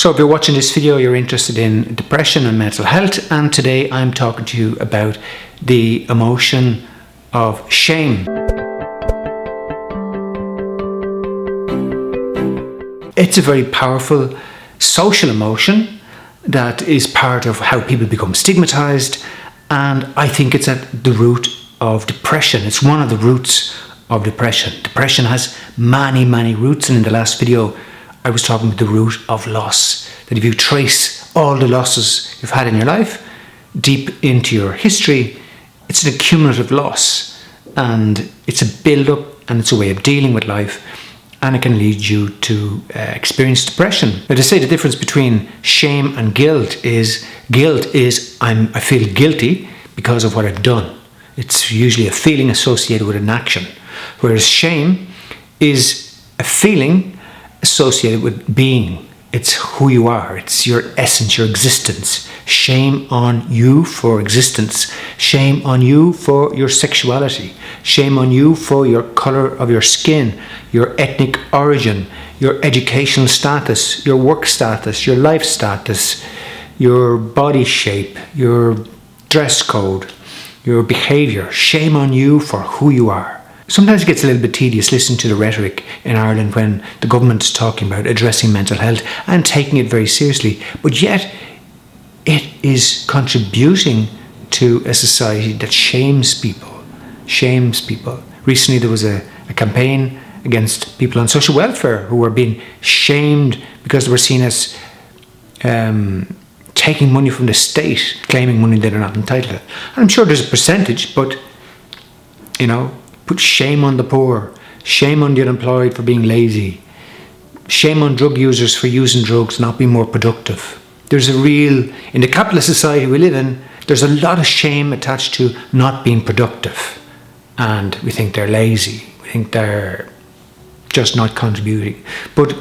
So if you're watching this video, you're interested in depression and mental health, and today I'm talking to you about the emotion of shame. It's a very powerful social emotion that is part of how people become stigmatized, and I think it's at the root of depression. It's one of the roots of depression. Depression has many roots, and in the last video I was talking about the root of loss. That if you trace all the losses you've had in your life deep into your history, it's an accumulative loss, and it's a build-up, and it's a way of dealing with life, and it can lead you to experience depression. Now, to say the difference between shame and guilt is I feel guilty because of what I've done. It's usually a feeling associated with an action, whereas shame is a feeling associated with being. It's who you are. It's your essence, your existence. Shame on you for existence. Shame on you for your sexuality. Shame on you for your color of your skin, your ethnic origin, your educational status, your work status, your life status, your body shape, your dress code, your behavior. Shame on you for who you are. Sometimes it gets a little bit tedious listening to the rhetoric in Ireland when the government is talking about addressing mental health and taking it very seriously, but yet it is contributing to a society that shames people. Recently there was a campaign against people on social welfare who were being shamed because they were seen as taking money from the state, claiming money that they're not entitled to. And I'm sure there's a percentage, but put shame on the poor, shame on the unemployed for being lazy, shame on drug users for using drugs, not being more productive. In the capitalist society we live in, there's a lot of shame attached to not being productive. And we think they're lazy, we think they're just not contributing. But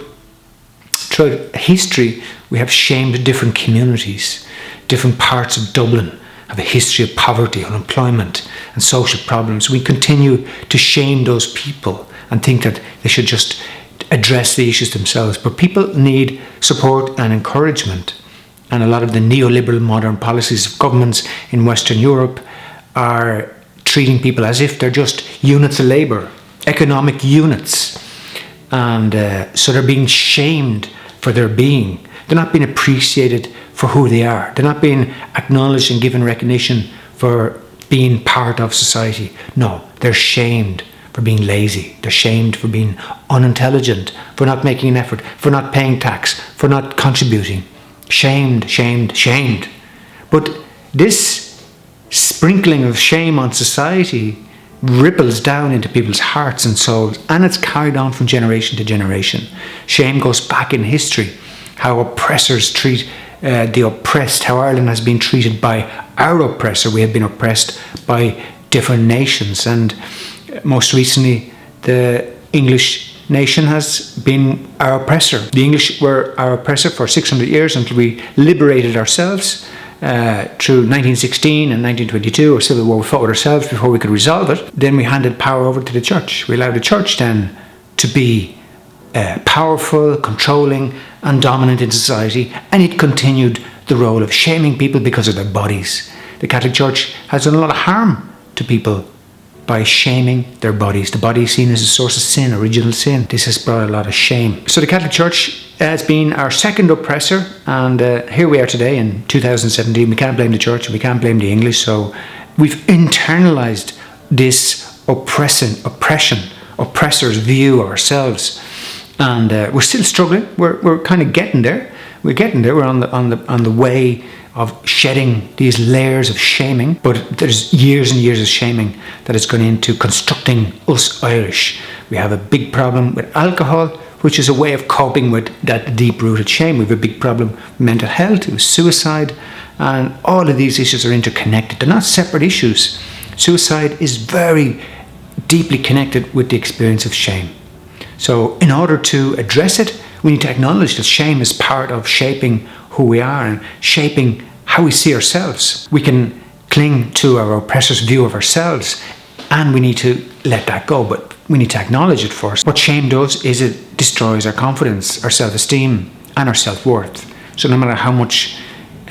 throughout history, we have shamed different communities. Different parts of Dublin have a history of poverty, unemployment, and social problems. We continue to shame those people and think that they should just address the issues themselves. But people need support and encouragement. And a lot of the neoliberal modern policies of governments in Western Europe are treating people as if they're just units of labour, economic units. And so they're being shamed for their being. They're not being appreciated for who they are. They're not being acknowledged and given recognition for being part of society. No, they're shamed for being lazy. They're shamed for being unintelligent, for not making an effort, for not paying tax, for not contributing. Shamed. But this sprinkling of shame on society ripples down into people's hearts and souls, and it's carried on from generation to generation. Shame goes back in history, how oppressors treat the oppressed, how Ireland has been treated by our oppressor. We have been oppressed by different nations, and most recently the English nation has been our oppressor. The English were our oppressor for 600 years until we liberated ourselves through 1916 and 1922, a civil war. We fought with ourselves before we could resolve it. Then we handed power over to the church. We allowed the church then to be powerful, controlling and dominant in society, and it continued the role of shaming people because of their bodies. The Catholic Church has done a lot of harm to people by shaming their bodies. The body is seen as a source of sin, original sin. This has brought a lot of shame. So the Catholic Church has been our second oppressor, and here we are today in 2017. We can't blame the church, we can't blame the English. So we've internalized this oppressor's view of ourselves. And we're still struggling. We're kind of getting there. We're on the way of shedding these layers of shaming. But there's years and years of shaming that has gone into constructing us Irish. We have a big problem with alcohol, which is a way of coping with that deep-rooted shame. We have a big problem with mental health, with suicide, and all of these issues are interconnected. They're not separate issues. Suicide is very deeply connected with the experience of shame. So in order to address it, we need to acknowledge that shame is part of shaping who we are and shaping how we see ourselves. We can cling to our oppressor's view of ourselves, and we need to let that go, but we need to acknowledge it first. What shame does is it destroys our confidence, our self-esteem, and our self-worth. So no matter how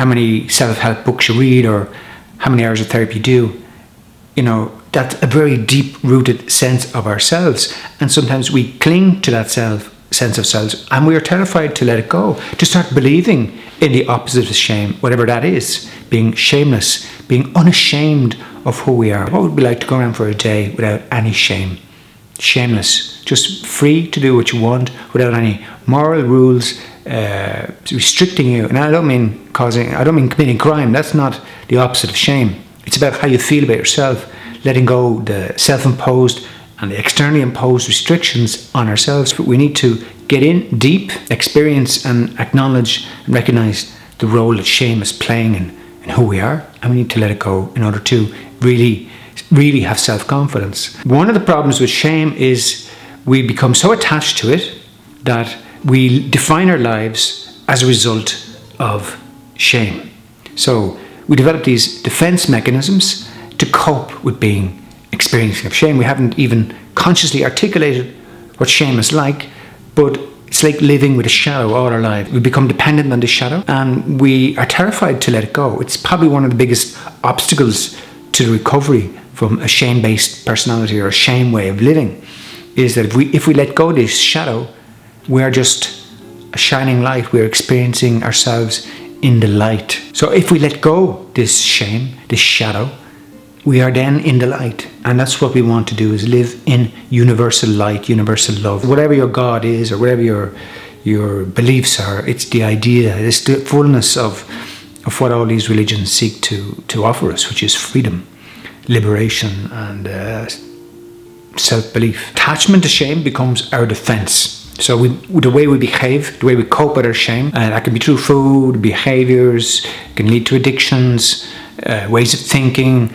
many self-help books you read or how many hours of therapy you do, that's a very deep-rooted sense of ourselves. And sometimes we cling to that sense of selves, and we are terrified to let it go, to start believing in the opposite of shame, whatever that is, being shameless, being unashamed of who we are. What would it be like to go around for a day without any shame? Shameless, just free to do what you want without any moral rules restricting you. And I don't mean committing crime. That's not the opposite of shame. It's about how you feel about yourself, letting go the self-imposed and the externally imposed restrictions on ourselves. But we need to get in deep, experience and acknowledge and recognize the role that shame is playing in who we are, and we need to let it go in order to really have self-confidence. One of the problems with shame is we become so attached to it that we define our lives as a result of shame. So we develop these defense mechanisms to cope with experiencing of shame. We haven't even consciously articulated what shame is like, but it's like living with a shadow all our life. We become dependent on this shadow and we are terrified to let it go. It's probably one of the biggest obstacles to the recovery from a shame-based personality or a shame way of living, is that if we let go of this shadow, we are just a shining light. We're experiencing ourselves in the light. So if we let go this shame, this shadow, we are then in the light. And that's what we want to do, is live in universal light, universal love. Whatever your God is or whatever your beliefs are, it's the idea, it's the fullness of what all these religions seek to offer us, which is freedom, liberation and self-belief. Attachment to shame becomes our defense. So the way we behave, the way we cope with our shame, that can be through food, behaviors, can lead to addictions, ways of thinking.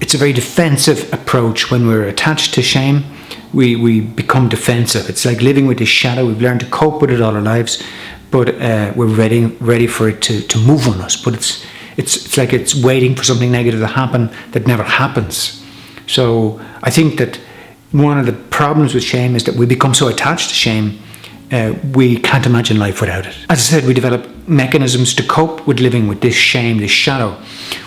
It's a very defensive approach. When we're attached to shame, we become defensive. It's like living with this shadow. We've learned to cope with it all our lives, but we're ready for it to move on us. But it's like it's waiting for something negative to happen that never happens. So I think that one of the problems with shame is that we become so attached to shame, we can't imagine life without it. As I said, we develop mechanisms to cope with living with this shame, this shadow.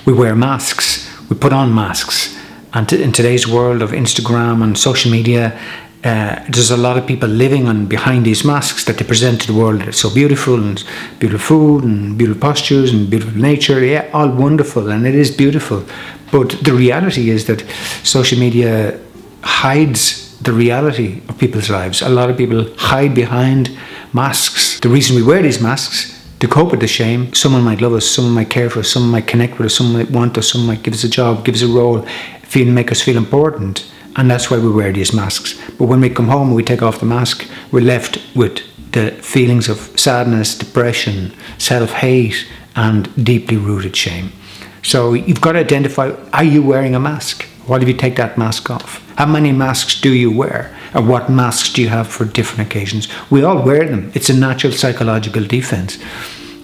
We wear masks, we put on masks. And in today's world of Instagram and social media, there's a lot of people living behind these masks that they present to the world. That it's so beautiful, and beautiful food and beautiful postures and beautiful nature. Yeah, all wonderful, and it is beautiful. But the reality is that social media hides the reality of people's lives. A lot of people hide behind masks. The reason we wear these masks, to cope with the shame. Someone might love us, someone might care for us, someone might connect with us, someone might want us, someone might give us a job, give us a role, make us feel important. And that's why we wear these masks. But when we come home and we take off the mask, we're left with the feelings of sadness, depression, self-hate, and deeply rooted shame. So you've got to identify, are you wearing a mask? What if you take that mask off? How many masks do you wear? Or what masks do you have for different occasions? We all wear them. It's a natural psychological defense.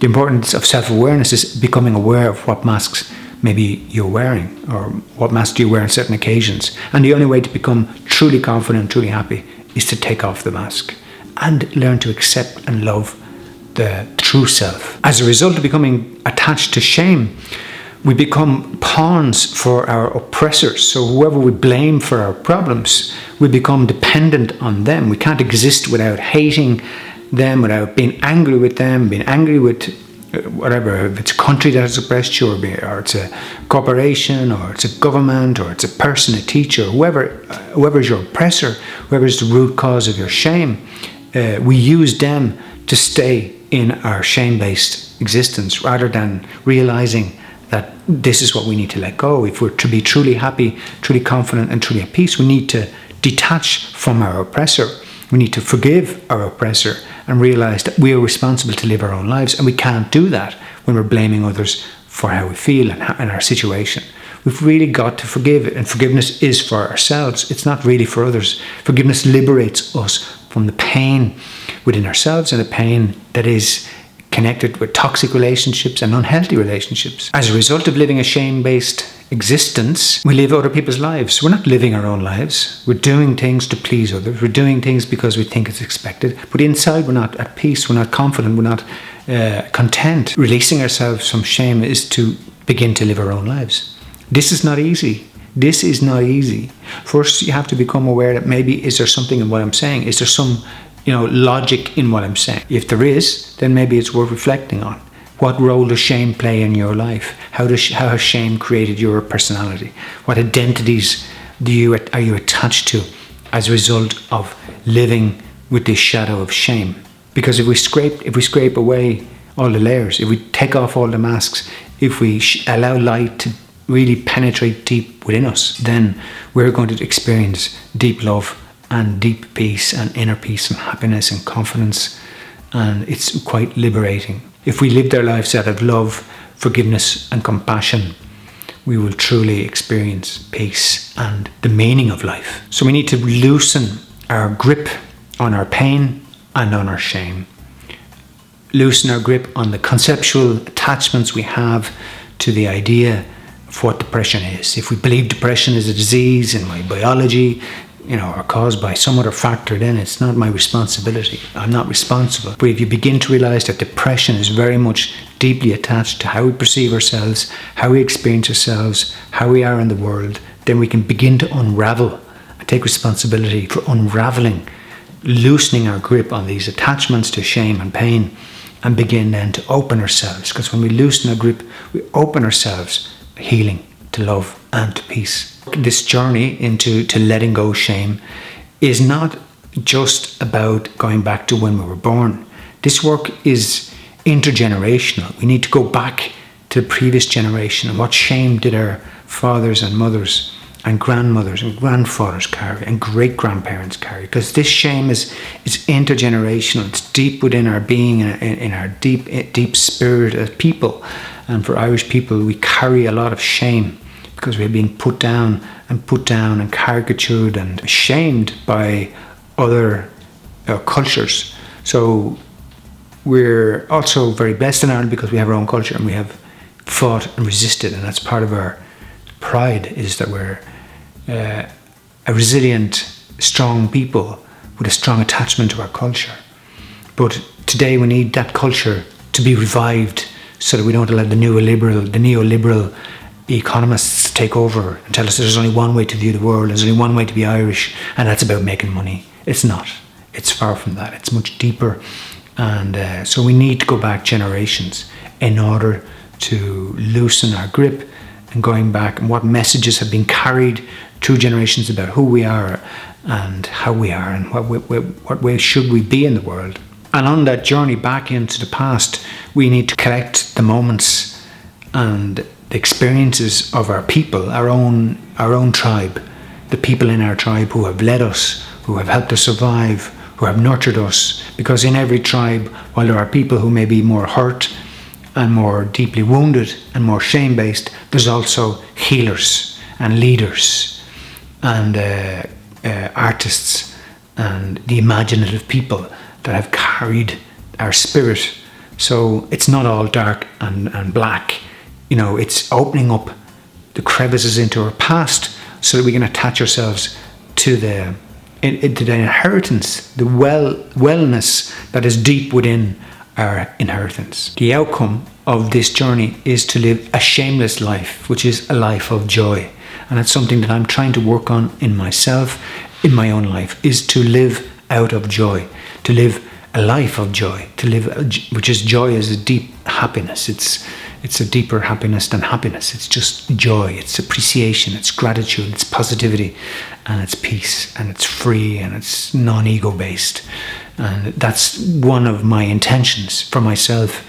The importance of self-awareness is becoming aware of what masks maybe you're wearing, or what mask do you wear on certain occasions. And the only way to become truly confident, truly happy, is to take off the mask and learn to accept and love the true self. As a result of becoming attached to shame, we become pawns for our oppressors. So whoever we blame for our problems, we become dependent on them. We can't exist without hating them, without being angry with them, being angry with whatever, if it's a country that has oppressed you, or it's a corporation, or it's a government, or it's a person, a teacher, whoever is your oppressor, whoever is the root cause of your shame, we use them to stay in our shame-based existence, rather than realizing that this is what we need to let go. If we're to be truly happy, truly confident, and truly at peace, we need to detach from our oppressor. We need to forgive our oppressor and realize that we are responsible to live our own lives, and we can't do that when we're blaming others for how we feel and our situation. We've really got to forgive, and forgiveness is for ourselves. It's not really for others. Forgiveness liberates us from the pain within ourselves and the pain that is connected with toxic relationships and unhealthy relationships. As a result of living a shame-based existence, we live other people's lives. We're not living our own lives. We're doing things to please others. We're doing things because we think it's expected. But inside, we're not at peace. We're not confident. We're not content. Releasing ourselves from shame is to begin to live our own lives. This is not easy. This is not easy. First, you have to become aware that maybe, is there something in what I'm saying? Is there some, logic in what I'm saying? If there is, then maybe it's worth reflecting on. What role does shame play in your life? How has shame created your personality? What identities are you attached to as a result of living with this shadow of shame? Because if we scrape away all the layers, if we take off all the masks, if we allow light to really penetrate deep within us, then we're going to experience deep love and deep peace and inner peace and happiness and confidence, and it's quite liberating. If we lived our lives out of love, forgiveness and compassion, we will truly experience peace and the meaning of life. So we need to loosen our grip on our pain and on our shame. Loosen our grip on the conceptual attachments we have to the idea of what depression is. If we believe depression is a disease in my biology, or caused by some other factor, then it's not my responsibility. I'm not responsible. But if you begin to realize that depression is very much deeply attached to how we perceive ourselves, how we experience ourselves, how we are in the world, then we can begin to unravel and take responsibility for unraveling, loosening our grip on these attachments to shame and pain, and begin then to open ourselves. Because when we loosen our grip, we open ourselves healing, to love and to peace. This journey into letting go shame is not just about going back to when we were born. This work is intergenerational. We need to go back to the previous generation and what shame did our fathers and mothers and grandmothers and grandfathers carry and great-grandparents carry. Because this shame is intergenerational. It's deep within our being, in our deep spirit as people. And for Irish people, we carry a lot of shame, because we're being put down and caricatured and shamed by other cultures. So we're also very blessed in Ireland because we have our own culture and we have fought and resisted, and that's part of our pride, is that we're a resilient, strong people with a strong attachment to our culture. But today we need that culture to be revived so that we don't allow the neoliberal economists take over and tell us there's only one way to view the world, there's only one way to be Irish, and that's about making money. It's not. It's far from that. It's much deeper. And so we need to go back generations in order to loosen our grip and going back and what messages have been carried through generations about who we are and how we are and what way should we be in the world. And on that journey back into the past, we need to collect the moments and the experiences of our people, our own tribe, the people in our tribe who have led us, who have helped us survive, who have nurtured us. Because in every tribe, while there are people who may be more hurt and more deeply wounded and more shame-based, there's also healers and leaders and artists and the imaginative people that have carried our spirit. So it's not all dark and black. It's opening up the crevices into our past so that we can attach ourselves to the inheritance, the wellness that is deep within our inheritance. The outcome of this journey is to live a shameless life, which is a life of joy. And that's something that I'm trying to work on in myself, in my own life, is to live out of joy, to live a life of joy, which is joy is a deep happiness. It's a deeper happiness than happiness. It's just joy. It's appreciation. It's gratitude. It's positivity, and it's peace, and it's free, and it's non-ego based. And that's one of my intentions for myself,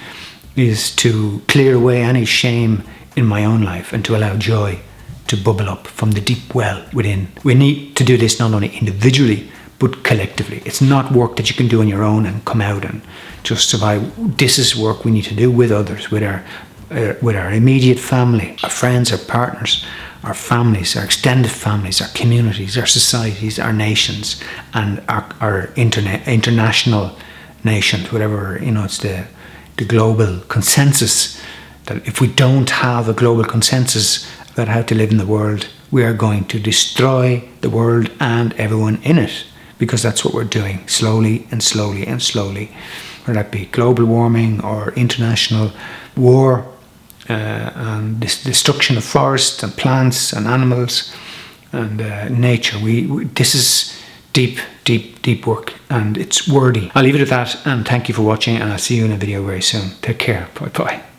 is to clear away any shame in my own life and to allow joy to bubble up from the deep well within. We need to do this not only individually, but collectively. It's not work that you can do on your own and come out and just survive. This is work we need to do with others, with our immediate family, our friends, our partners, our families, our extended families, our communities, our societies, our nations, and our international nations, whatever, it's the global consensus, that if we don't have a global consensus about how to live in the world, we are going to destroy the world and everyone in it, because that's what we're doing, slowly and slowly and slowly. Whether that be global warming or international war, and this destruction of forests and plants and animals and nature. This is deep, deep, deep work, and it's worthy. I'll leave it at that, and thank you for watching, and I'll see you in a video very soon. Take care. Bye bye.